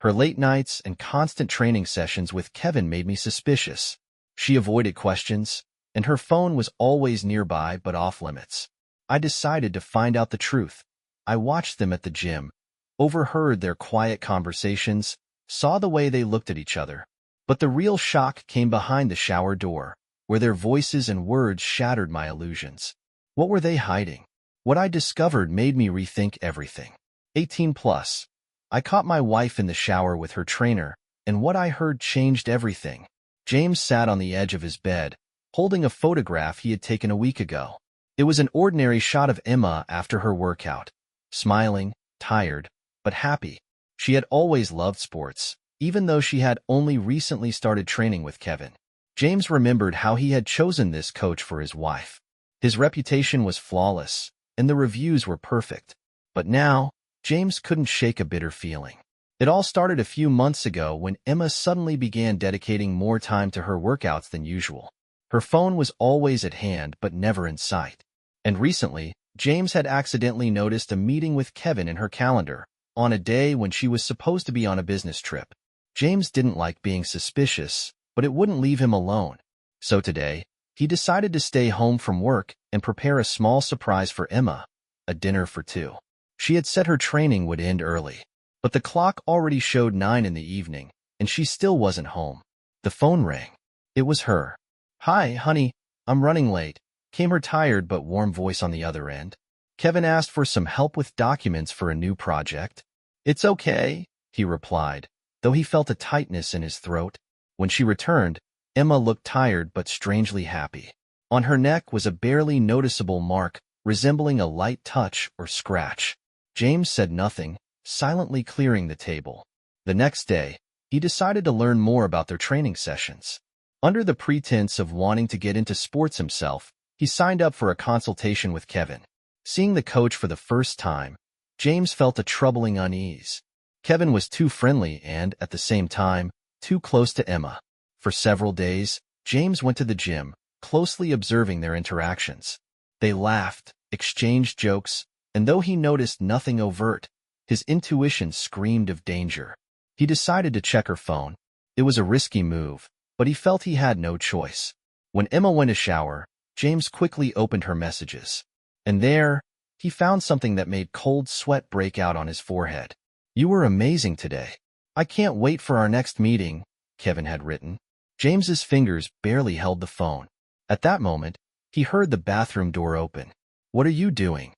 Her late nights and constant training sessions with Kevin made me suspicious. She avoided questions, and her phone was always nearby but off limits. I decided to find out the truth. I watched them at the gym, overheard their quiet conversations, saw the way they looked at each other. But the real shock came behind the shower door, where their voices and words shattered my illusions. What were they hiding? What I discovered made me rethink everything. 18 plus. I caught my wife in the shower with her trainer, and what I heard changed everything. James sat on the edge of his bed, holding a photograph he had taken a week ago. It was an ordinary shot of Emma after her workout, smiling, tired, but happy. She had always loved sports, even though she had only recently started training with Kevin. James remembered how he had chosen this coach for his wife. His reputation was flawless, and the reviews were perfect. But now, James couldn't shake a bitter feeling. It all started a few months ago when Emma suddenly began dedicating more time to her workouts than usual. Her phone was always at hand but never in sight. And recently, James had accidentally noticed a meeting with Kevin in her calendar, on a day when she was supposed to be on a business trip. James didn't like being suspicious, but it wouldn't leave him alone. So today, he decided to stay home from work and prepare a small surprise for Emma, a dinner for two. She had said her training would end early, but the clock already showed 9 in the evening, and she still wasn't home. The phone rang. It was her. "Hi, honey, I'm running late," came her tired but warm voice on the other end. Kevin asked for some help with documents for a new project. "It's okay," he replied, though he felt a tightness in his throat. When she returned, Emma looked tired but strangely happy. On her neck was a barely noticeable mark, resembling a light touch or scratch. James said nothing, silently clearing the table. The next day, he decided to learn more about their training sessions. Under the pretense of wanting to get into sports himself, he signed up for a consultation with Kevin. Seeing the coach for the first time, James felt a troubling unease. Kevin was too friendly and, at the same time, too close to Emma. For several days, James went to the gym, closely observing their interactions. They laughed, exchanged jokes, and though he noticed nothing overt, his intuition screamed of danger. He decided to check her phone. It was a risky move, but he felt he had no choice. When Emma went to shower, James quickly opened her messages. And there, he found something that made cold sweat break out on his forehead. "You were amazing today. I can't wait for our next meeting," Kevin had written. James's fingers barely held the phone. At that moment, he heard the bathroom door open. "What are you doing?"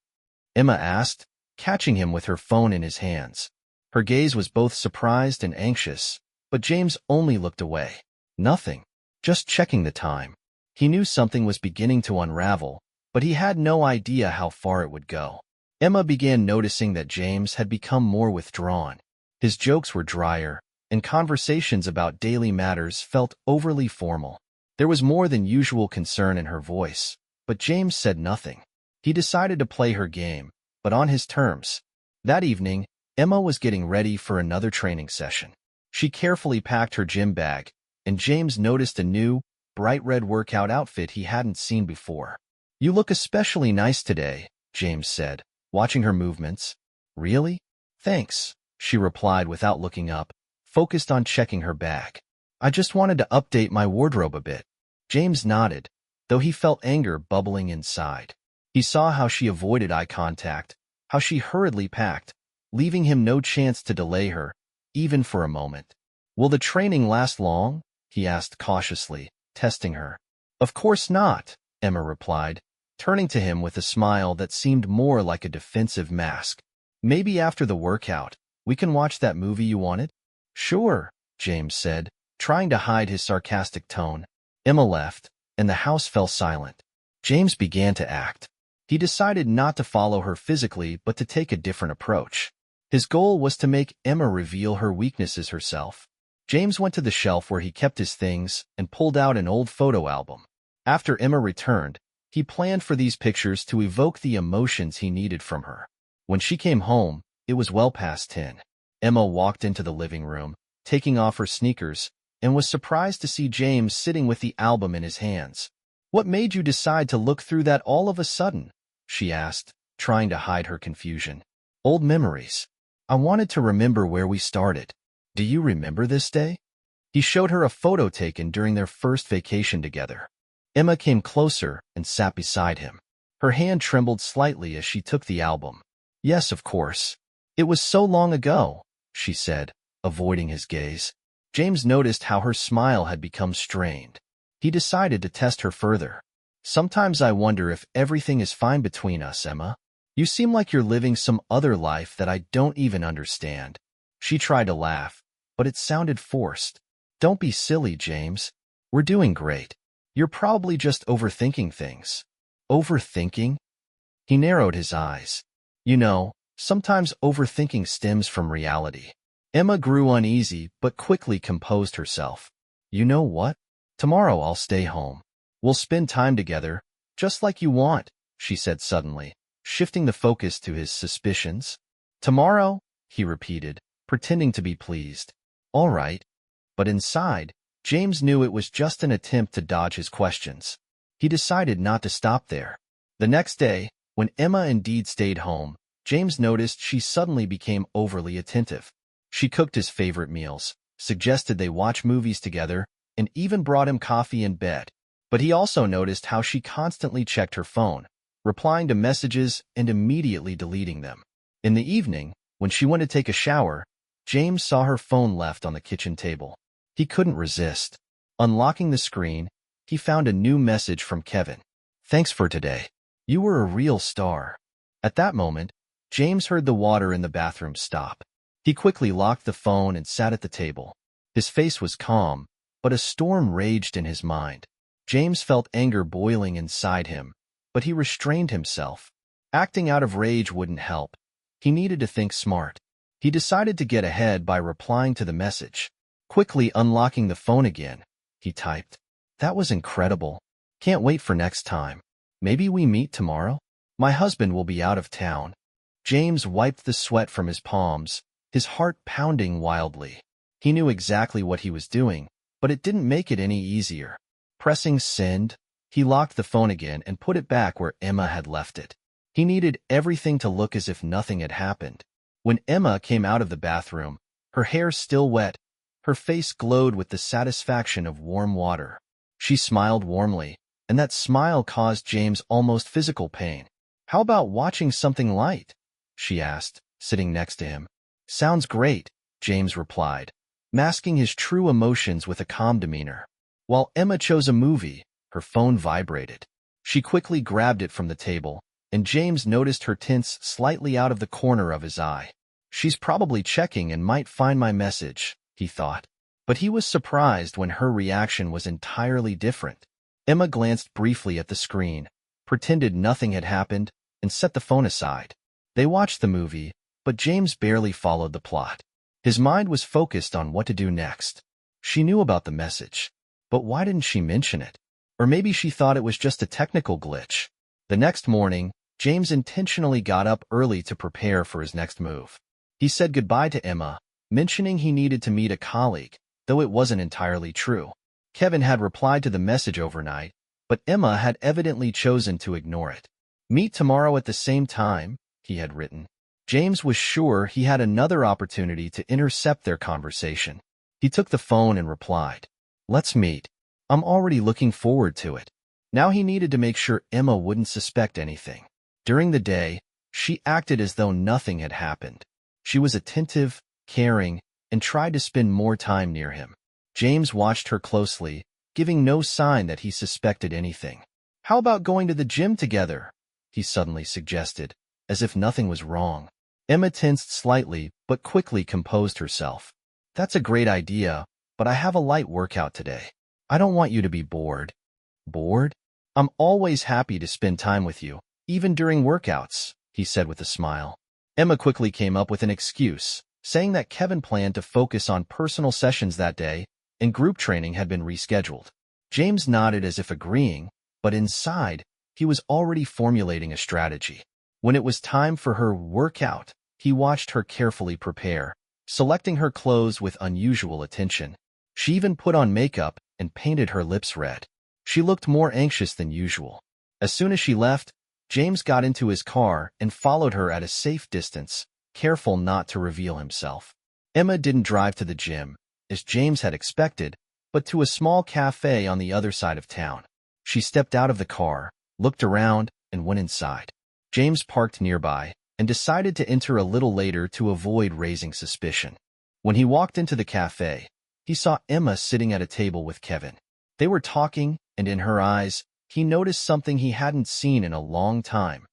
Emma asked, catching him with her phone in his hands. Her gaze was both surprised and anxious, but James only looked away. "Nothing. Just checking the time." He knew something was beginning to unravel, but he had no idea how far it would go. Emma began noticing that James had become more withdrawn. His jokes were drier, and conversations about daily matters felt overly formal. There was more than usual concern in her voice, but James said nothing. He decided to play her game, but on his terms. That evening, Emma was getting ready for another training session. She carefully packed her gym bag, and James noticed a new, bright red workout outfit he hadn't seen before. "You look especially nice today," James said, watching her movements. "Really? Thanks," she replied without looking up, focused on checking her bag. "I just wanted to update my wardrobe a bit." James nodded, though he felt anger bubbling inside. He saw how she avoided eye contact, how she hurriedly packed, leaving him no chance to delay her, even for a moment. "Will the training last long?" he asked cautiously, testing her. "Of course not," Emma replied, turning to him with a smile that seemed more like a defensive mask. "Maybe after the workout, we can watch that movie you wanted?" "Sure," James said, trying to hide his sarcastic tone. Emma left, and the house fell silent. James began to act. He decided not to follow her physically but to take a different approach. His goal was to make Emma reveal her weaknesses herself. James went to the shelf where he kept his things and pulled out an old photo album. After Emma returned, he planned for these pictures to evoke the emotions he needed from her. When she came home, it was well past 10. Emma walked into the living room, taking off her sneakers, and was surprised to see James sitting with the album in his hands. "What made you decide to look through that all of a sudden?" she asked, trying to hide her confusion. "Old memories. I wanted to remember where we started." Do you remember this day? He showed her a photo taken during their first vacation together. Emma came closer and sat beside him. Her hand trembled slightly as she took the album. Yes, of course. It was so long ago, she said, avoiding his gaze. James noticed how her smile had become strained. He decided to test her further. Sometimes I wonder if everything is fine between us, Emma. You seem like you're living some other life that I don't even understand. She tried to laugh, but it sounded forced. Don't be silly, James. We're doing great. You're probably just overthinking things. Overthinking? He narrowed his eyes. You know, sometimes overthinking stems from reality. Emma grew uneasy, but quickly composed herself. You know what? Tomorrow I'll stay home. We'll spend time together, just like you want, she said suddenly, shifting the focus to his suspicions. Tomorrow, he repeated, pretending to be pleased. All right. But inside, James knew it was just an attempt to dodge his questions. He decided not to stop there. The next day, when Emma indeed stayed home, James noticed she suddenly became overly attentive. She cooked his favorite meals, suggested they watch movies together, and even brought him coffee in bed. But he also noticed how she constantly checked her phone, replying to messages and immediately deleting them. In the evening, when she went to take a shower, James saw her phone left on the kitchen table. He couldn't resist. Unlocking the screen, he found a new message from Kevin. Thanks for today. You were a real star. At that moment, James heard the water in the bathroom stop. He quickly locked the phone and sat at the table. His face was calm, but a storm raged in his mind. James felt anger boiling inside him, but he restrained himself. Acting out of rage wouldn't help. He needed to think smart. He decided to get ahead by replying to the message. Quickly unlocking the phone again, he typed, That was incredible. Can't wait for next time. Maybe we meet tomorrow? My husband will be out of town. James wiped the sweat from his palms, his heart pounding wildly. He knew exactly what he was doing, but it didn't make it any easier. Pressing send, he locked the phone again and put it back where Emma had left it. He needed everything to look as if nothing had happened. When Emma came out of the bathroom, her hair still wet, her face glowed with the satisfaction of warm water. She smiled warmly, and that smile caused James almost physical pain. How about watching something light? She asked, sitting next to him. Sounds great, James replied, masking his true emotions with a calm demeanor. While Emma chose a movie, her phone vibrated. She quickly grabbed it from the table, and James noticed her tense slightly out of the corner of his eye. She's probably checking and might find my message, he thought. But he was surprised when her reaction was entirely different. Emma glanced briefly at the screen, pretended nothing had happened, and set the phone aside. They watched the movie, but James barely followed the plot. His mind was focused on what to do next. She knew about the message, but why didn't she mention it? Or maybe she thought it was just a technical glitch. The next morning, James intentionally got up early to prepare for his next move. He said goodbye to Emma, mentioning he needed to meet a colleague, though it wasn't entirely true. Kevin had replied to the message overnight, but Emma had evidently chosen to ignore it. Meet tomorrow at the same time, he had written. James was sure he had another opportunity to intercept their conversation. He took the phone and replied, Let's meet. I'm already looking forward to it. Now he needed to make sure Emma wouldn't suspect anything. During the day, she acted as though nothing had happened. She was attentive, caring, and tried to spend more time near him. James watched her closely, giving no sign that he suspected anything. How about going to the gym together? He suddenly suggested, as if nothing was wrong. Emma tensed slightly, but quickly composed herself. That's a great idea, but I have a light workout today. I don't want you to be bored. Bored? I'm always happy to spend time with you, even during workouts, he said with a smile. Emma quickly came up with an excuse, saying that Kevin planned to focus on personal sessions that day, and group training had been rescheduled. James nodded as if agreeing, but inside, he was already formulating a strategy. When it was time for her workout, he watched her carefully prepare, selecting her clothes with unusual attention. She even put on makeup and painted her lips red. She looked more anxious than usual. As soon as she left, James got into his car and followed her at a safe distance, careful not to reveal himself. Emma didn't drive to the gym, as James had expected, but to a small cafe on the other side of town. She stepped out of the car, looked around, and went inside. James parked nearby and decided to enter a little later to avoid raising suspicion. When he walked into the cafe, he saw Emma sitting at a table with Kevin. They were talking, and in her eyes, he noticed something he hadn't seen in a long time: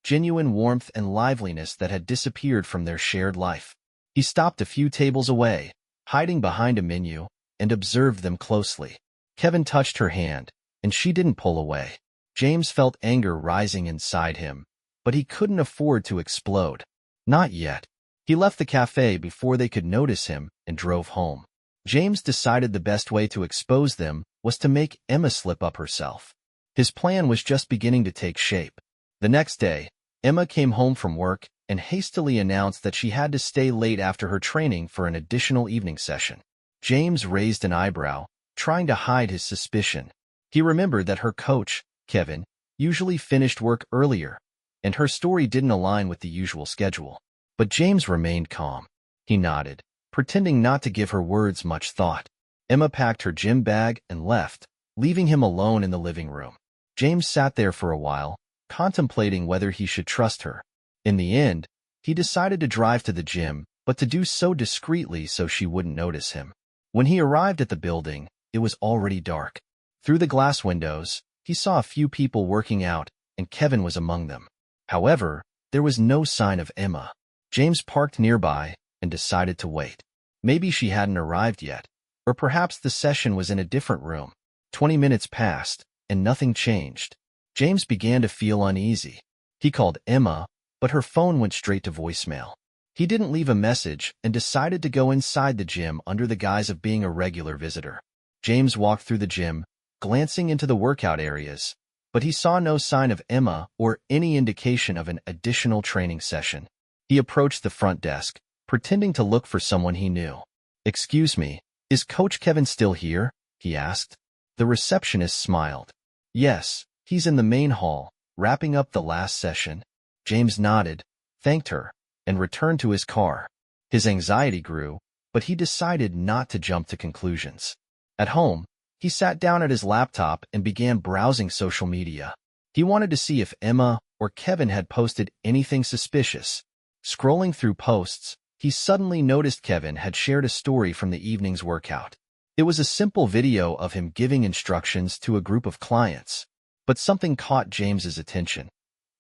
genuine warmth and liveliness that had disappeared from their shared life. He stopped a few tables away, hiding behind a menu, and observed them closely. Kevin touched her hand, and she didn't pull away. James felt anger rising inside him, but he couldn't afford to explode. Not yet. He left the cafe before they could notice him and drove home. James decided the best way to expose them was to make Emma slip up herself. His plan was just beginning to take shape. The next day, Emma came home from work and hastily announced that she had to stay late after her training for an additional evening session. James raised an eyebrow, trying to hide his suspicion. He remembered that her coach, Kevin, usually finished work earlier, and her story didn't align with the usual schedule. But James remained calm. He nodded, pretending not to give her words much thought. Emma packed her gym bag and left, leaving him alone in the living room. James sat there for a while, contemplating whether he should trust her. In the end, he decided to drive to the gym, but to do so discreetly so she wouldn't notice him. When he arrived at the building, it was already dark. Through the glass windows, he saw a few people working out, and Kevin was among them. However, there was no sign of Emma. James parked nearby and decided to wait. Maybe she hadn't arrived yet, or perhaps the session was in a different room. 20 minutes passed, and nothing changed. James began to feel uneasy. He called Emma, but her phone went straight to voicemail. He didn't leave a message and decided to go inside the gym under the guise of being a regular visitor. James walked through the gym, glancing into the workout areas, but he saw no sign of Emma or any indication of an additional training session. He approached the front desk, pretending to look for someone he knew. "Excuse me, is Coach Kevin still here?" he asked. The receptionist smiled. "Yes, he's in the main hall, wrapping up the last session." James nodded, thanked her, and returned to his car. His anxiety grew, but he decided not to jump to conclusions. At home, he sat down at his laptop and began browsing social media. He wanted to see if Emma or Kevin had posted anything suspicious. Scrolling through posts, he suddenly noticed Kevin had shared a story from the evening's workout. It was a simple video of him giving instructions to a group of clients. But something caught James's attention.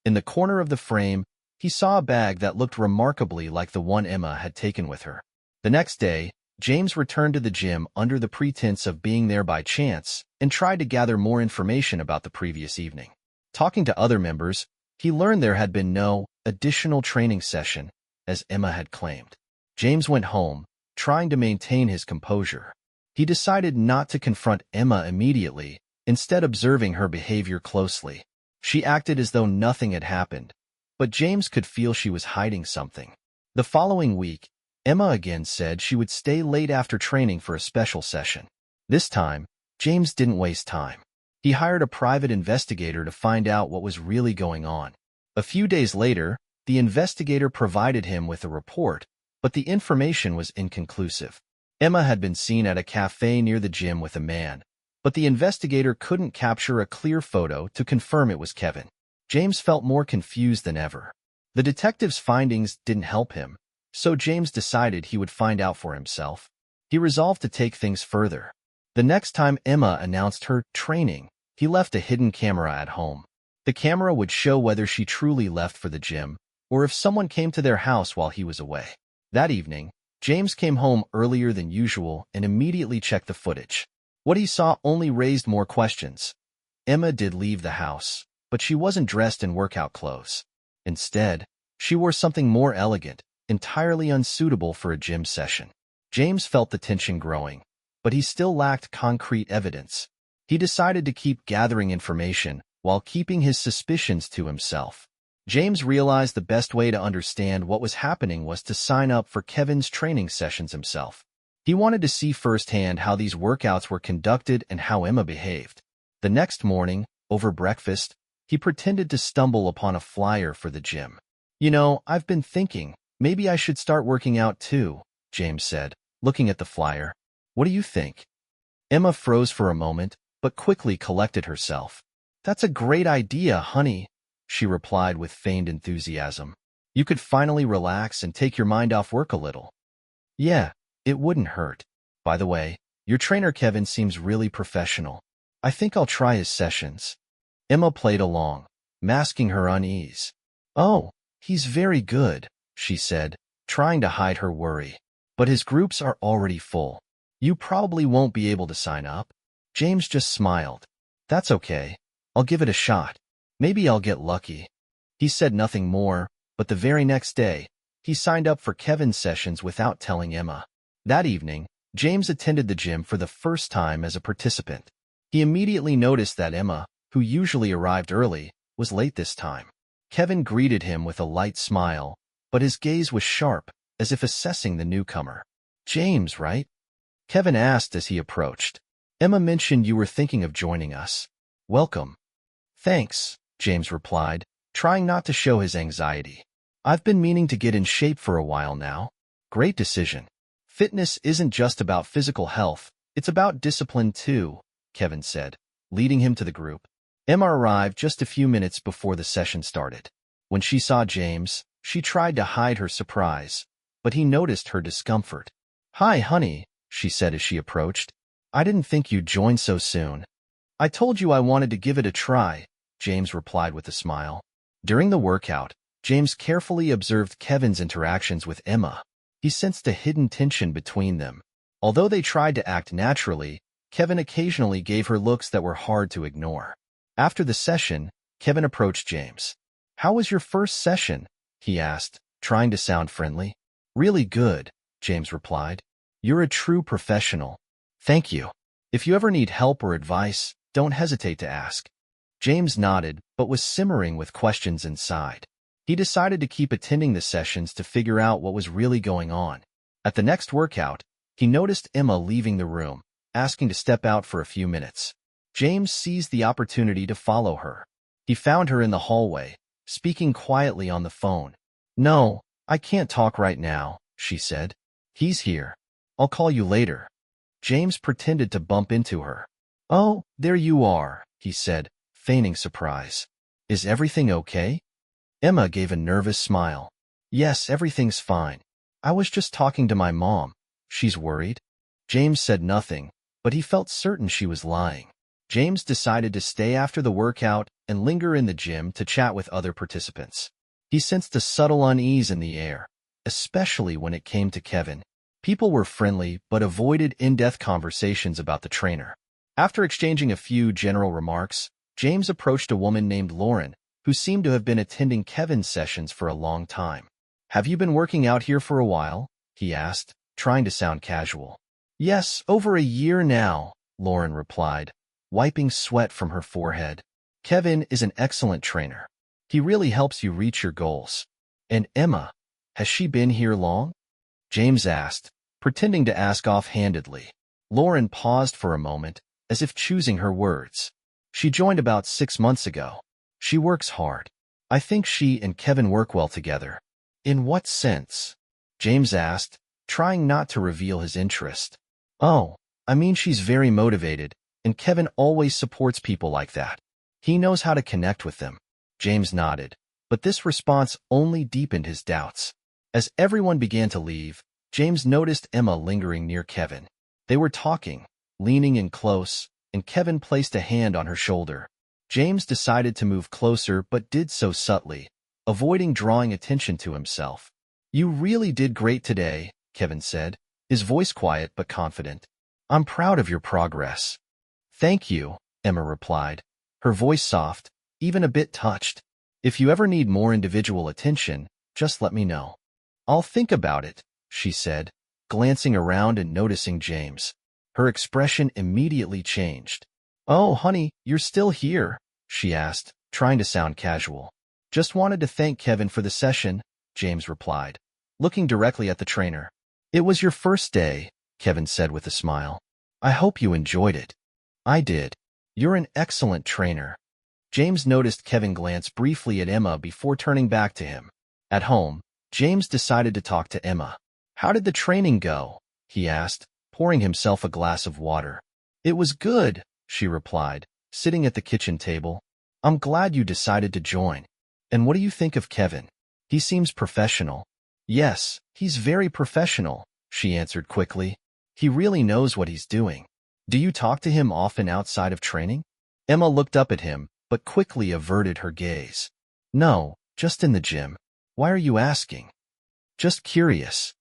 In the corner of the frame, he saw a bag that looked remarkably like the one Emma had taken with her. The next day, James returned to the gym under the pretense of being there by chance and tried to gather more information about the previous evening. Talking to other members, he learned there had been no additional training session, as Emma had claimed. James went home, trying to maintain his composure. He decided not to confront Emma immediately, instead observing her behavior closely. She acted as though nothing had happened, but James could feel she was hiding something. The following week, Emma again said she would stay late after training for a special session. This time, James didn't waste time. He hired a private investigator to find out what was really going on. A few days later, the investigator provided him with a report, but the information was inconclusive. Emma had been seen at a cafe near the gym with a man, but the investigator couldn't capture a clear photo to confirm it was Kevin. James felt more confused than ever. The detective's findings didn't help him, so James decided he would find out for himself. He resolved to take things further. The next time Emma announced her training, he left a hidden camera at home. The camera would show whether she truly left for the gym, or if someone came to their house while he was away. That evening, James came home earlier than usual and immediately checked the footage. What he saw only raised more questions. Emma did leave the house, but she wasn't dressed in workout clothes. Instead, she wore something more elegant, entirely unsuitable for a gym session. James felt the tension growing, but he still lacked concrete evidence. He decided to keep gathering information while keeping his suspicions to himself. James realized the best way to understand what was happening was to sign up for Kevin's training sessions himself. He wanted to see firsthand how these workouts were conducted and how Emma behaved. The next morning, over breakfast, he pretended to stumble upon a flyer for the gym. "You know, I've been thinking, maybe I should start working out too," James said, looking at the flyer. What do you think? Emma froze for a moment, but quickly collected herself. That's a great idea, honey, she replied with feigned enthusiasm. You could finally relax and take your mind off work a little. Yeah, it wouldn't hurt. By the way, your trainer Kevin seems really professional. I think I'll try his sessions. Emma played along, masking her unease. Oh, he's very good, she said, trying to hide her worry. But his groups are already full. You probably won't be able to sign up. James just smiled. That's okay. I'll give it a shot. Maybe I'll get lucky. He said nothing more, but the very next day, he signed up for Kevin's sessions without telling Emma. That evening, James attended the gym for the first time as a participant. He immediately noticed that Emma, who usually arrived early, was late this time. Kevin greeted him with a light smile, but his gaze was sharp, as if assessing the newcomer. James, right? Kevin asked as he approached. Emma mentioned you were thinking of joining us. Welcome. Thanks, James replied, trying not to show his anxiety. I've been meaning to get in shape for a while now. Great decision. Fitness isn't just about physical health, it's about discipline too, Kevin said, leading him to the group. Emma arrived just a few minutes before the session started. When she saw James, she tried to hide her surprise, but he noticed her discomfort. Hi, honey, she said as she approached. I didn't think you'd join so soon. I told you I wanted to give it a try, James replied with a smile. During the workout, James carefully observed Kevin's interactions with Emma. He sensed a hidden tension between them. Although they tried to act naturally, Kevin occasionally gave her looks that were hard to ignore. After the session, Kevin approached James. How was your first session? He asked, trying to sound friendly. Really good, James replied. You're a true professional. Thank you. If you ever need help or advice, don't hesitate to ask. James nodded, but was simmering with questions inside. He decided to keep attending the sessions to figure out what was really going on. At the next workout, he noticed Emma leaving the room, asking to step out for a few minutes. James seized the opportunity to follow her. He found her in the hallway, speaking quietly on the phone. No, I can't talk right now, she said. He's here. I'll call you later. James pretended to bump into her. Oh, there you are, he said, feigning surprise. Is everything okay? Emma gave a nervous smile. Yes, everything's fine. I was just talking to my mom. She's worried. James said nothing, but he felt certain she was lying. James decided to stay after the workout and linger in the gym to chat with other participants. He sensed a subtle unease in the air, especially when it came to Kevin. People were friendly but avoided in-depth conversations about the trainer. After exchanging a few general remarks, James approached a woman named Lauren, who seemed to have been attending Kevin's sessions for a long time. Have you been working out here for a while? He asked, trying to sound casual. Yes, over a year now, Lauren replied, wiping sweat from her forehead. Kevin is an excellent trainer. He really helps you reach your goals. And Emma, has she been here long? James asked, pretending to ask offhandedly. Lauren paused for a moment, as if choosing her words. She joined about 6 months ago. She works hard. I think she and Kevin work well together. In what sense? James asked, trying not to reveal his interest. Oh, I mean she's very motivated, and Kevin always supports people like that. He knows how to connect with them. James nodded, but this response only deepened his doubts. As everyone began to leave, James noticed Emma lingering near Kevin. They were talking, leaning in close, and Kevin placed a hand on her shoulder. James decided to move closer but did so subtly, avoiding drawing attention to himself. You really did great today, Kevin said, his voice quiet but confident. I'm proud of your progress. Thank you, Emma replied, her voice soft, even a bit touched. If you ever need more individual attention, just let me know. I'll think about it, she said, glancing around and noticing James. Her expression immediately changed. Oh, honey, you're still here, she asked, trying to sound casual. Just wanted to thank Kevin for the session, James replied, looking directly at the trainer. It was your first day, Kevin said with a smile. I hope you enjoyed it. I did. You're an excellent trainer. James noticed Kevin glance briefly at Emma before turning back to him. At home, James decided to talk to Emma. How did the training go? He asked, pouring himself a glass of water. It was good, she replied, sitting at the kitchen table. I'm glad you decided to join. And what do you think of Kevin? He seems professional. Yes, he's very professional, she answered quickly. He really knows what he's doing. Do you talk to him often outside of training? Emma looked up at him, but quickly averted her gaze. No, just in the gym. Why are you asking? Just curious.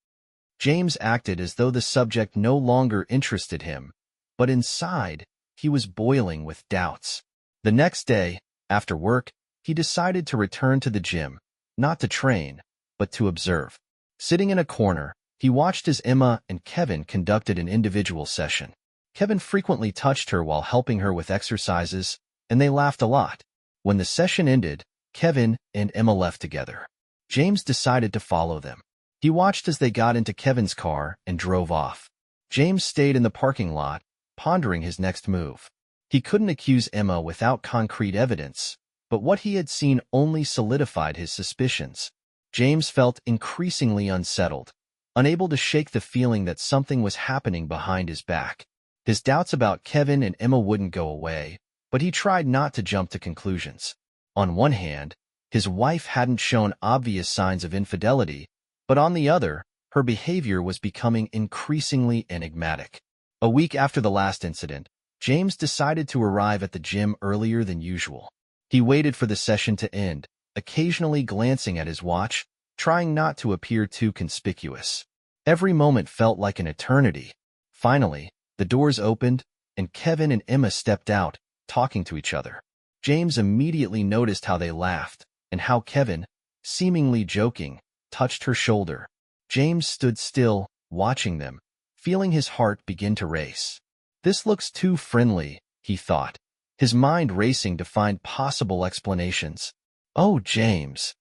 James acted as though the subject no longer interested him, but inside, he was boiling with doubts. The next day, after work, he decided to return to the gym, not to train, but to observe. Sitting in a corner, he watched as Emma and Kevin conducted an individual session. Kevin frequently touched her while helping her with exercises, and they laughed a lot. When the session ended, Kevin and Emma left together. James decided to follow them. He watched as they got into Kevin's car and drove off. James stayed in the parking lot, pondering his next move. He couldn't accuse Emma without concrete evidence, but what he had seen only solidified his suspicions. James felt increasingly unsettled, unable to shake the feeling that something was happening behind his back. His doubts about Kevin and Emma wouldn't go away, but he tried not to jump to conclusions. On one hand, his wife hadn't shown obvious signs of infidelity, but on the other, her behavior was becoming increasingly enigmatic. A week after the last incident, James decided to arrive at the gym earlier than usual. He waited for the session to end, occasionally glancing at his watch, trying not to appear too conspicuous. Every moment felt like an eternity. Finally, the doors opened, and Kevin and Emma stepped out, talking to each other. James immediately noticed how they laughed, and how Kevin, seemingly joking, touched her shoulder. James stood still, watching them, feeling his heart begin to race. This looks too friendly, he thought, his mind racing to find possible explanations. Oh, James.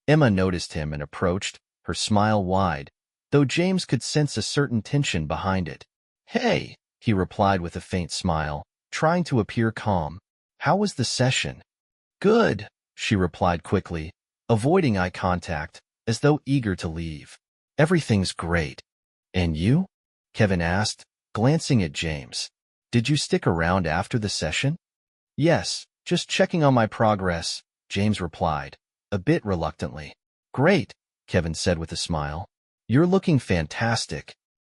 Emma noticed him and approached, her smile wide, though James could sense a certain tension behind it. Hey, he replied with a faint smile, trying to appear calm. How was the session? Good, she replied quickly, avoiding eye contact, as though eager to leave. Everything's great. And you? Kevin asked, glancing at James. Did you stick around after the session? Yes, just checking on my progress, James replied, a bit reluctantly. Great, Kevin said with a smile. You're looking fantastic.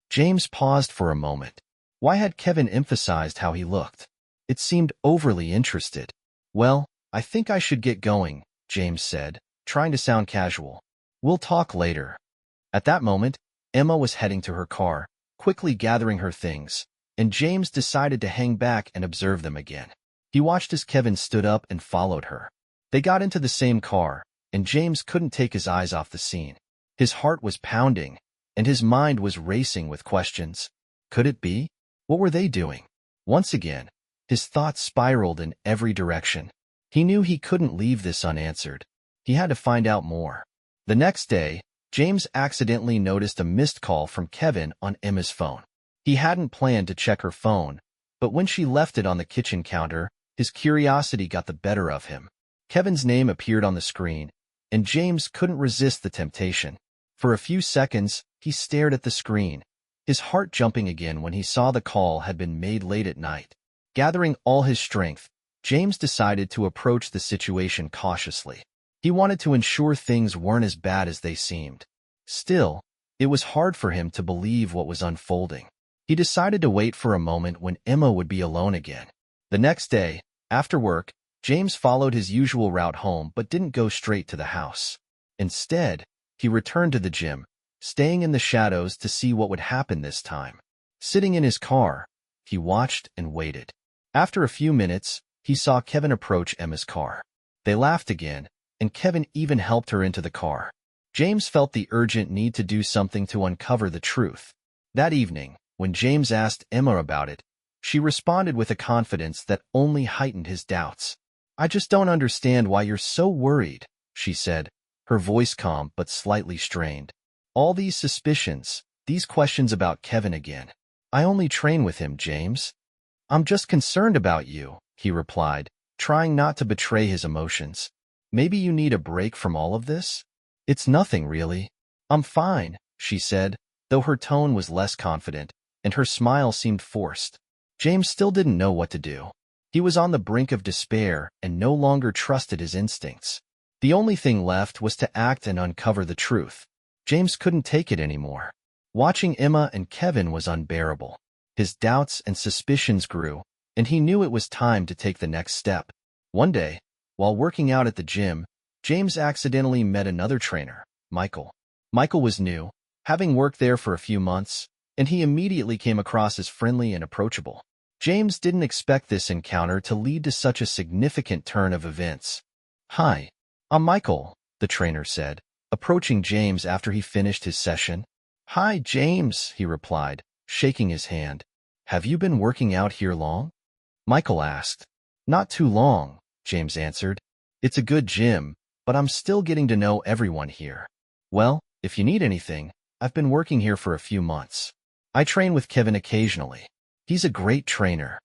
James paused for a moment. Why had Kevin emphasized how he looked? It seemed overly interested. Well, I think I should get going, James said, trying to sound casual. We'll talk later. At that moment, Emma was heading to her car, quickly gathering her things, and James decided to hang back and observe them again. He watched as Kevin stood up and followed her. They got into the same car, and James couldn't take his eyes off the scene. His heart was pounding, and his mind was racing with questions. Could it be? What were they doing? Once again, his thoughts spiraled in every direction. He knew he couldn't leave this unanswered. He had to find out more. The next day, James accidentally noticed a missed call from Kevin on Emma's phone. He hadn't planned to check her phone, but when she left it on the kitchen counter, his curiosity got the better of him. Kevin's name appeared on the screen, and James couldn't resist the temptation. For a few seconds, he stared at the screen, his heart jumping again when he saw the call had been made late at night. Gathering all his strength, James decided to approach the situation cautiously. He wanted to ensure things weren't as bad as they seemed. Still, it was hard for him to believe what was unfolding. He decided to wait for a moment when Emma would be alone again. The next day, after work, James followed his usual route home but didn't go straight to the house. Instead, he returned to the gym, staying in the shadows to see what would happen this time. Sitting in his car, he watched and waited. After a few minutes, he saw Kevin approach Emma's car. They laughed again, and Kevin even helped her into the car. James felt the urgent need to do something to uncover the truth. That evening, when James asked Emma about it, she responded with a confidence that only heightened his doubts. I just don't understand why you're so worried, she said, her voice calm but slightly strained. All these suspicions, these questions about Kevin again. I only train with him, James. I'm just concerned about you, he replied, trying not to betray his emotions. Maybe you need a break from all of this? It's nothing, really. I'm fine, she said, though her tone was less confident, and her smile seemed forced. James still didn't know what to do. He was on the brink of despair and no longer trusted his instincts. The only thing left was to act and uncover the truth. James couldn't take it anymore. Watching Emma and Kevin was unbearable. His doubts and suspicions grew, and he knew it was time to take the next step. One day, while working out at the gym, James accidentally met another trainer, Michael. Michael was new, having worked there for a few months, and he immediately came across as friendly and approachable. James didn't expect this encounter to lead to such a significant turn of events. "Hi, I'm Michael," the trainer said, approaching James after he finished his session. "Hi, James," he replied, shaking his hand. "Have you been working out here long?" Michael asked. "Not too long," James answered. "It's a good gym, but I'm still getting to know everyone here." "Well, if you need anything, I've been working here for a few months. I train with Kevin occasionally. He's a great trainer."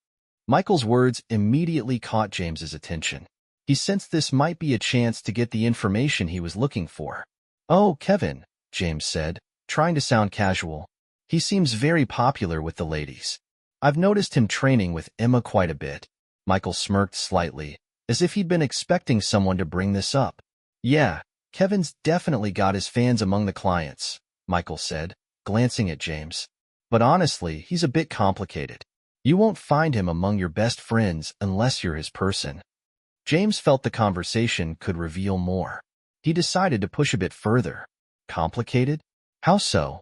Michael's words immediately caught James's attention. He sensed this might be a chance to get the information he was looking for. "Oh, Kevin," James said, trying to sound casual. "He seems very popular with the ladies. I've noticed him training with Emma quite a bit." Michael smirked slightly, as if he'd been expecting someone to bring this up. "Yeah, Kevin's definitely got his fans among the clients," Michael said, glancing at James. "But honestly, he's a bit complicated. You won't find him among your best friends unless you're his person." James felt the conversation could reveal more. He decided to push a bit further. "Complicated? How so?"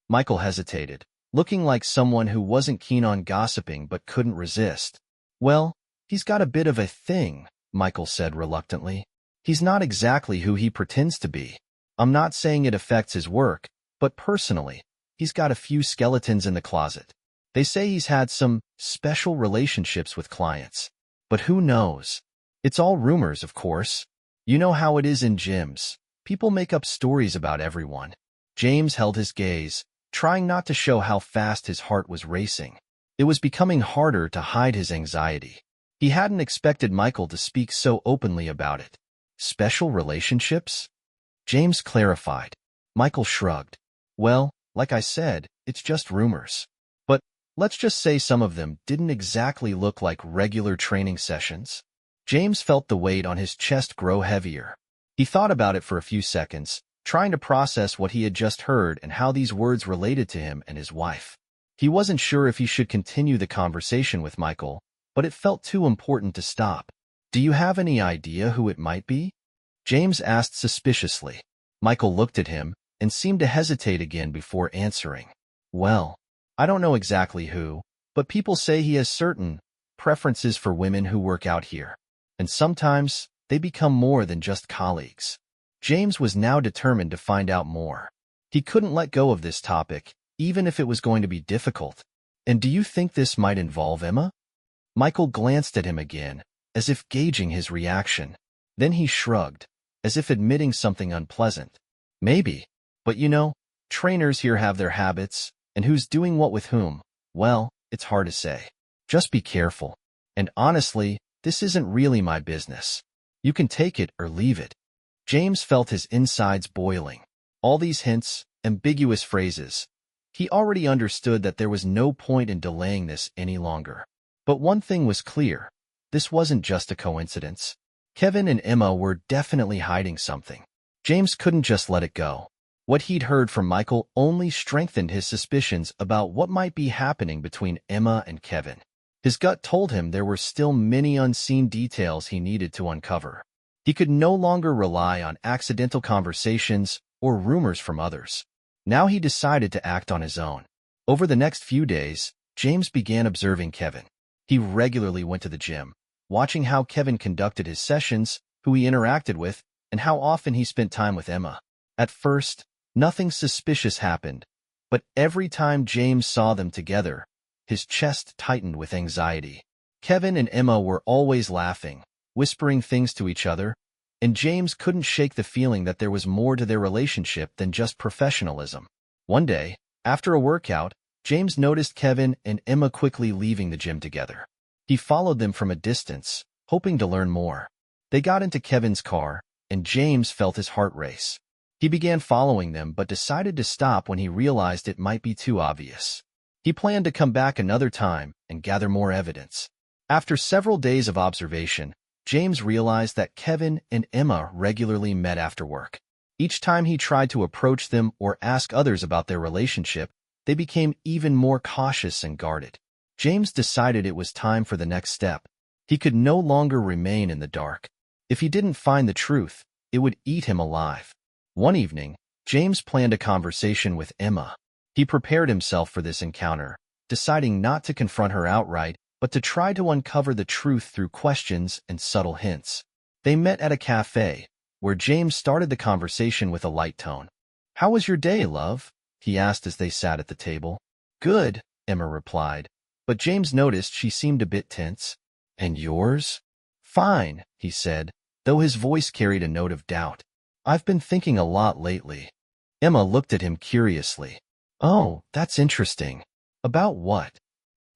Michael hesitated, looking like someone who wasn't keen on gossiping but couldn't resist. "Well, he's got a bit of a thing," Michael said reluctantly. "He's not exactly who he pretends to be. I'm not saying it affects his work, but personally, he's got a few skeletons in the closet. They say he's had some special relationships with clients. But who knows? It's all rumors, of course. You know how it is in gyms. People make up stories about everyone." James held his gaze, trying not to show how fast his heart was racing. It was becoming harder to hide his anxiety. He hadn't expected Michael to speak so openly about it. "Special relationships?" James clarified. Michael shrugged. "Well, like I said, it's just rumors. But let's just say some of them didn't exactly look like regular training sessions." James felt the weight on his chest grow heavier. He thought about it for a few seconds, trying to process what he had just heard and how these words related to him and his wife. He wasn't sure if he should continue the conversation with Michael, but it felt too important to stop. "Do you have any idea who it might be?" James asked suspiciously. Michael looked at him and seemed to hesitate again before answering. "Well, I don't know exactly who, but people say he has certain preferences for women who work out here. And sometimes they become more than just colleagues." James was now determined to find out more. He couldn't let go of this topic, even if it was going to be difficult. "And do you think this might involve Emma?" Michael glanced at him again, as if gauging his reaction. Then he shrugged, as if admitting something unpleasant. "Maybe. But you know, trainers here have their habits, and who's doing what with whom, well, it's hard to say. Just be careful. And honestly, this isn't really my business. You can take it or leave it." James felt his insides boiling. All these hints, ambiguous phrases. He already understood that there was no point in delaying this any longer. But one thing was clear. This wasn't just a coincidence. Kevin and Emma were definitely hiding something. James couldn't just let it go. What he'd heard from Michael only strengthened his suspicions about what might be happening between Emma and Kevin. His gut told him there were still many unseen details he needed to uncover. He could no longer rely on accidental conversations or rumors from others. Now he decided to act on his own. Over the next few days, James began observing Kevin. He regularly went to the gym, watching how Kevin conducted his sessions, who he interacted with, and how often he spent time with Emma. At first, nothing suspicious happened, but every time James saw them together, his chest tightened with anxiety. Kevin and Emma were always laughing, whispering things to each other, and James couldn't shake the feeling that there was more to their relationship than just professionalism. One day, after a workout, James noticed Kevin and Emma quickly leaving the gym together. He followed them from a distance, hoping to learn more. They got into Kevin's car, and James felt his heart race. He began following them but decided to stop when he realized it might be too obvious. He planned to come back another time and gather more evidence. After several days of observation, James realized that Kevin and Emma regularly met after work. Each time he tried to approach them or ask others about their relationship, they became even more cautious and guarded. James decided it was time for the next step. He could no longer remain in the dark. If he didn't find the truth, it would eat him alive. One evening, James planned a conversation with Emma. He prepared himself for this encounter, deciding not to confront her outright, but to try to uncover the truth through questions and subtle hints. They met at a cafe, where James started the conversation with a light tone. "How was your day, love?" he asked as they sat at the table. "Good," Emma replied, but James noticed she seemed a bit tense. "And yours?" "Fine," he said, though his voice carried a note of doubt. "I've been thinking a lot lately." Emma looked at him curiously. "Oh, that's interesting. About what?"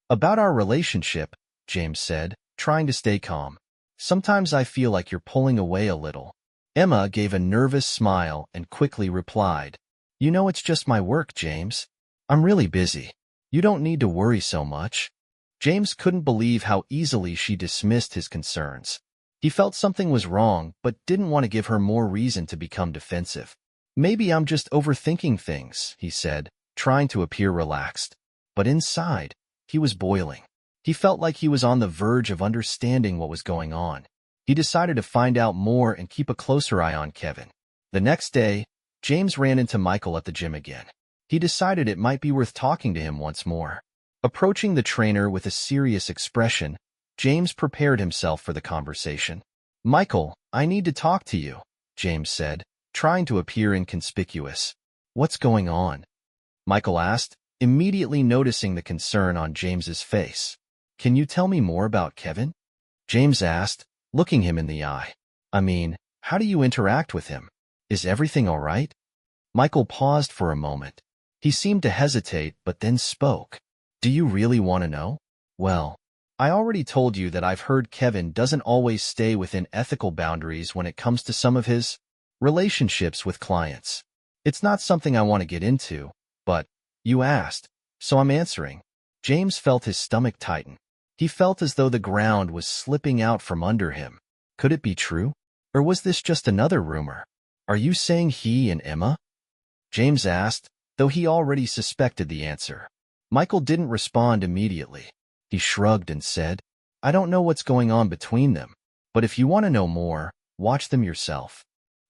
"About our relationship," James said, trying to stay calm. "Sometimes I feel like you're pulling away a little." Emma gave a nervous smile and quickly replied, "You know it's just my work, James. I'm really busy. You don't need to worry so much." James couldn't believe how easily she dismissed his concerns. He felt something was wrong, but didn't want to give her more reason to become defensive. "Maybe I'm just overthinking things," he said, trying to appear relaxed. But inside, he was boiling. He felt like he was on the verge of understanding what was going on. He decided to find out more and keep a closer eye on Kevin. The next day, James ran into Michael at the gym again. He decided it might be worth talking to him once more. Approaching the trainer with a serious expression, James prepared himself for the conversation. "Michael, I need to talk to you," James said, trying to appear inconspicuous. "What's going on?" Michael asked, immediately noticing the concern on James's face. "Can you tell me more about Kevin?" James asked, looking him in the eye. "I mean, how do you interact with him? Is everything all right?" Michael paused for a moment. He seemed to hesitate, but then spoke. "Do you really want to know?" "Well, I already told you that I've heard Kevin doesn't always stay within ethical boundaries when it comes to some of his relationships with clients. It's not something I want to get into, but you asked, so I'm answering." James felt his stomach tighten. He felt as though the ground was slipping out from under him. Could it be true? Or was this just another rumor? "Are you saying he and Emma?" James asked, though he already suspected the answer. Michael didn't respond immediately. He shrugged and said, "I don't know what's going on between them, but if you want to know more, watch them yourself."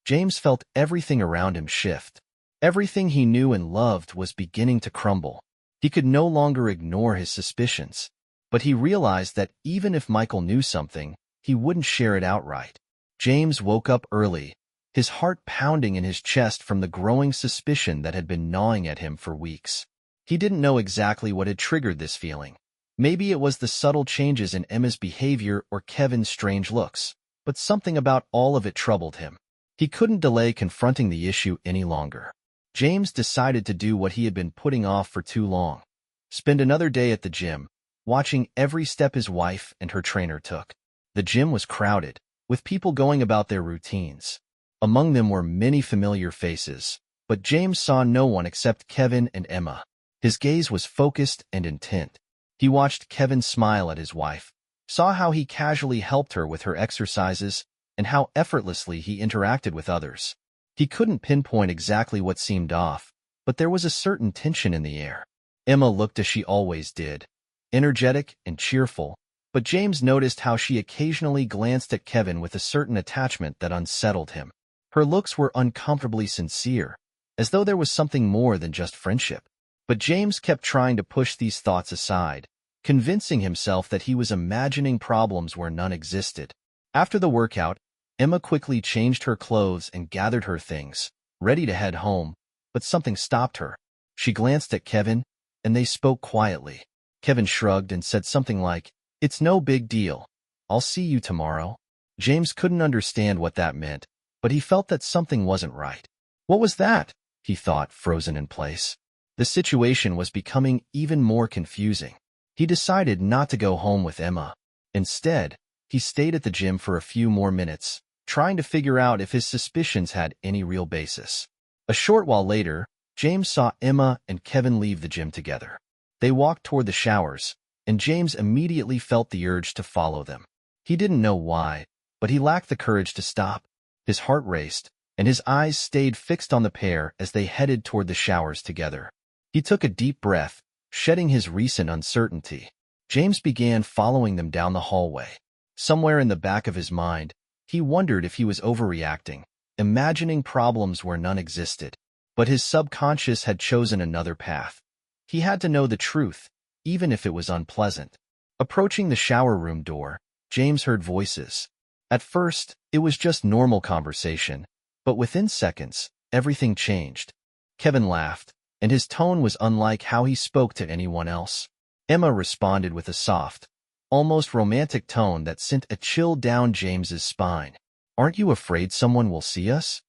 James felt everything around him shift. Everything he knew and loved was beginning to crumble. He could no longer ignore his suspicions. But he realized that even if Michael knew something, he wouldn't share it outright. James woke up early, his heart pounding in his chest from the growing suspicion that had been gnawing at him for weeks. He didn't know exactly what had triggered this feeling. Maybe it was the subtle changes in Emma's behavior or Kevin's strange looks, but something about all of it troubled him. He couldn't delay confronting the issue any longer. James decided to do what he had been putting off for too long. Spend another day at the gym, watching every step his wife and her trainer took. The gym was crowded, with people going about their routines. Among them were many familiar faces, but James saw no one except Kevin and Emma. His gaze was focused and intent. He watched Kevin smile at his wife, saw how he casually helped her with her exercises, and how effortlessly he interacted with others. He couldn't pinpoint exactly what seemed off, but there was a certain tension in the air. Emma looked as she always did, energetic and cheerful, but James noticed how she occasionally glanced at Kevin with a certain attachment that unsettled him. Her looks were uncomfortably sincere, as though there was something more than just friendship. But James kept trying to push these thoughts aside, convincing himself that he was imagining problems where none existed. After the workout, Emma quickly changed her clothes and gathered her things, ready to head home, but something stopped her. She glanced at Kevin, and they spoke quietly. Kevin shrugged and said something like, "It's no big deal. I'll see you tomorrow." James couldn't understand what that meant, but he felt that something wasn't right. What was that? He thought, frozen in place. The situation was becoming even more confusing. He decided not to go home with Emma. Instead, he stayed at the gym for a few more minutes, trying to figure out if his suspicions had any real basis. A short while later, James saw Emma and Kevin leave the gym together. They walked toward the showers, and James immediately felt the urge to follow them. He didn't know why, but he lacked the courage to stop. His heart raced, and his eyes stayed fixed on the pair as they headed toward the showers together. He took a deep breath, shedding his recent uncertainty. James began following them down the hallway. Somewhere in the back of his mind, he wondered if he was overreacting, imagining problems where none existed. But his subconscious had chosen another path. He had to know the truth, even if it was unpleasant. Approaching the shower room door, James heard voices. At first, it was just normal conversation, but within seconds, everything changed. Kevin laughed, and his tone was unlike how he spoke to anyone else. Emma responded with a soft, almost romantic tone that sent a chill down James's spine. "Aren't you afraid someone will see us?"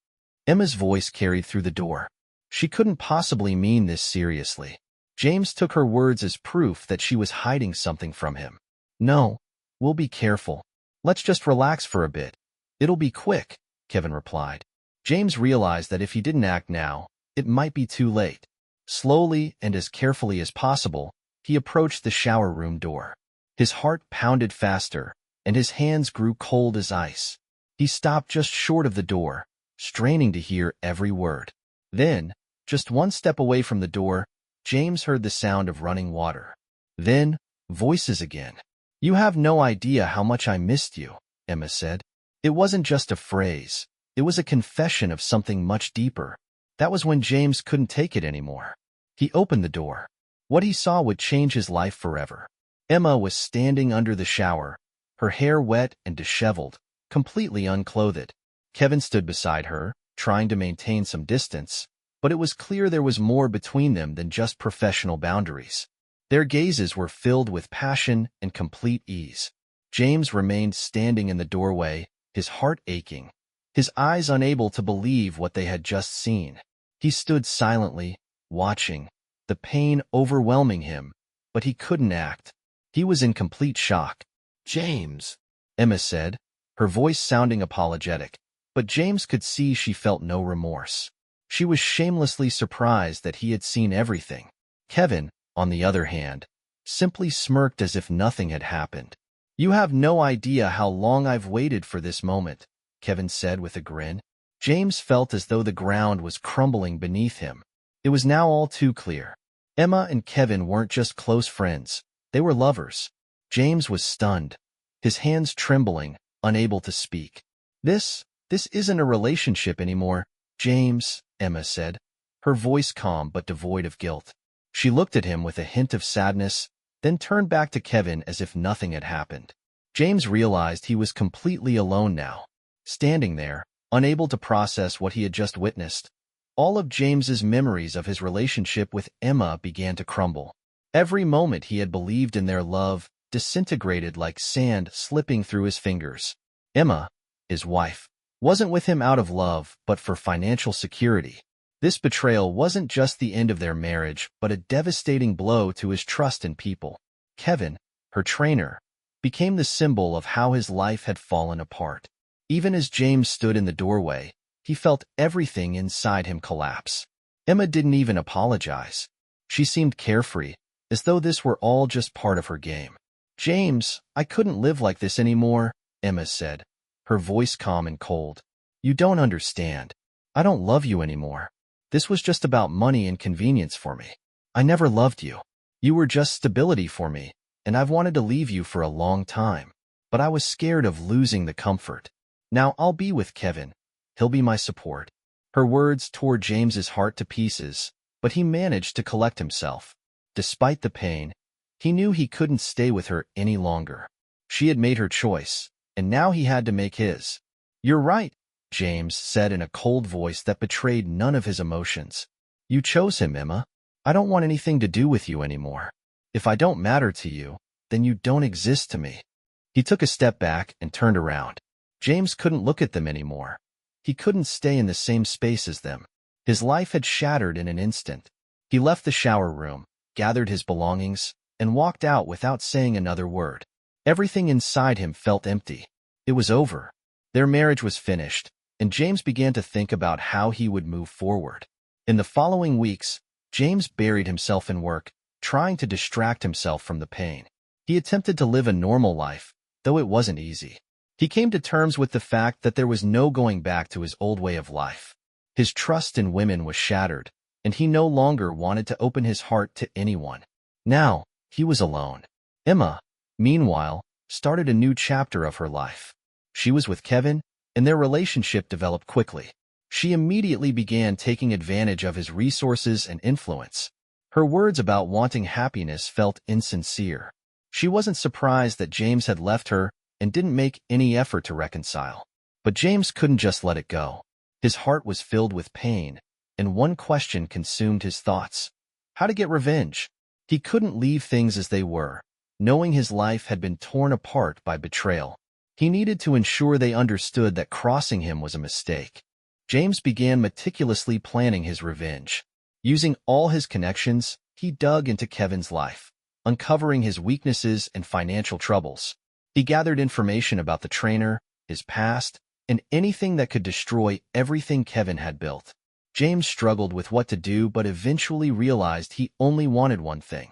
Emma's voice carried through the door. She couldn't possibly mean this seriously. James took her words as proof that she was hiding something from him. "No, we'll be careful. Let's just relax for a bit. It'll be quick," Kevin replied. James realized that if he didn't act now, it might be too late. Slowly and as carefully as possible, he approached the shower room door. His heart pounded faster, and his hands grew cold as ice. He stopped just short of the door, straining to hear every word. Then, just one step away from the door, James heard the sound of running water. Then, voices again. "You have no idea how much I missed you," Emma said. It wasn't just a phrase. It was a confession of something much deeper. That was when James couldn't take it anymore. He opened the door. What he saw would change his life forever. Emma was standing under the shower, her hair wet and disheveled, completely unclothed. Kevin stood beside her, trying to maintain some distance, but it was clear there was more between them than just professional boundaries. Their gazes were filled with passion and complete ease. James remained standing in the doorway, his heart aching, his eyes unable to believe what they had just seen. He stood silently, watching, the pain overwhelming him, but he couldn't act. He was in complete shock. "James," Emma said, her voice sounding apologetic, but James could see she felt no remorse. She was shamelessly surprised that he had seen everything. Kevin, on the other hand, simply smirked as if nothing had happened. "You have no idea how long I've waited for this moment," Kevin said with a grin. James felt as though the ground was crumbling beneath him. It was now all too clear. Emma and Kevin weren't just close friends, they were lovers. James was stunned, his hands trembling, unable to speak. This isn't a relationship anymore, James," Emma said, her voice calm but devoid of guilt. She looked at him with a hint of sadness, then turned back to Kevin as if nothing had happened. James realized he was completely alone now. Standing there, unable to process what he had just witnessed, all of James's memories of his relationship with Emma began to crumble. Every moment he had believed in their love disintegrated like sand slipping through his fingers. Emma, his wife, wasn't with him out of love but for financial security. This betrayal wasn't just the end of their marriage, but a devastating blow to his trust in people. Kevin, her trainer, became the symbol of how his life had fallen apart. Even as James stood in the doorway, he felt everything inside him collapse. Emma didn't even apologize. She seemed carefree, as though this were all just part of her game. "James, I couldn't live like this anymore," Emma said, her voice calm and cold. "You don't understand. I don't love you anymore. This was just about money and convenience for me. I never loved you. You were just stability for me, and I've wanted to leave you for a long time. But I was scared of losing the comfort. Now I'll be with Kevin. He'll be my support." Her words tore James's heart to pieces, but he managed to collect himself. Despite the pain, he knew he couldn't stay with her any longer. She had made her choice, and now he had to make his. "You're right," James said in a cold voice that betrayed none of his emotions. "You chose him, Emma. I don't want anything to do with you anymore. If I don't matter to you, then you don't exist to me." He took a step back and turned around. James couldn't look at them anymore. He couldn't stay in the same space as them. His life had shattered in an instant. He left the shower room, gathered his belongings, and walked out without saying another word. Everything inside him felt empty. It was over. Their marriage was finished, and James began to think about how he would move forward. In the following weeks, James buried himself in work, trying to distract himself from the pain. He attempted to live a normal life, though it wasn't easy. He came to terms with the fact that there was no going back to his old way of life. His trust in women was shattered, and he no longer wanted to open his heart to anyone. Now, he was alone. Emma, meanwhile, started a new chapter of her life. She was with Kevin, and their relationship developed quickly. She immediately began taking advantage of his resources and influence. Her words about wanting happiness felt insincere. She wasn't surprised that James had left her and didn't make any effort to reconcile. But James couldn't just let it go. His heart was filled with pain, and one question consumed his thoughts: how to get revenge. He couldn't leave things as they were, knowing his life had been torn apart by betrayal. He needed to ensure they understood that crossing him was a mistake. James began meticulously planning his revenge. Using all his connections, he dug into Kevin's life, uncovering his weaknesses and financial troubles. He gathered information about the trainer, his past, and anything that could destroy everything Kevin had built. James struggled with what to do but eventually realized he only wanted one thing: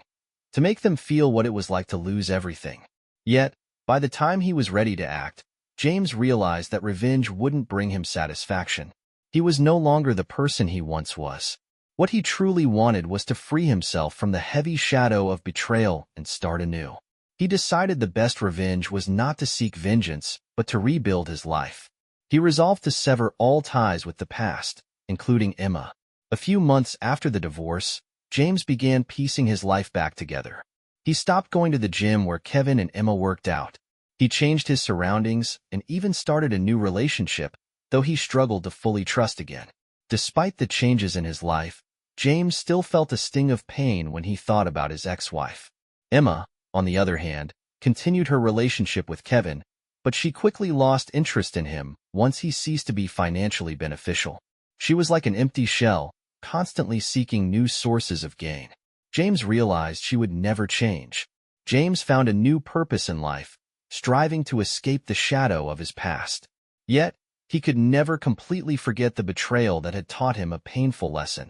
to make them feel what it was like to lose everything. Yet, by the time he was ready to act, James realized that revenge wouldn't bring him satisfaction. He was no longer the person he once was. What he truly wanted was to free himself from the heavy shadow of betrayal and start anew. He decided the best revenge was not to seek vengeance, but to rebuild his life. He resolved to sever all ties with the past, including Emma. A few months after the divorce, James began piecing his life back together. He stopped going to the gym where Kevin and Emma worked out. He changed his surroundings and even started a new relationship, though he struggled to fully trust again. Despite the changes in his life, James still felt a sting of pain when he thought about his ex-wife. Emma, on the other hand, continued her relationship with Kevin, but she quickly lost interest in him once he ceased to be financially beneficial. She was like an empty shell, constantly seeking new sources of gain. James realized she would never change. James found a new purpose in life, striving to escape the shadow of his past. Yet, he could never completely forget the betrayal that had taught him a painful lesson.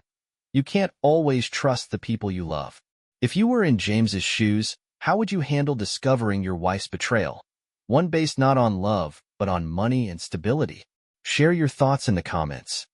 You can't always trust the people you love. If you were in James's shoes, how would you handle discovering your wife's betrayal? One based not on love, but on money and stability. Share your thoughts in the comments.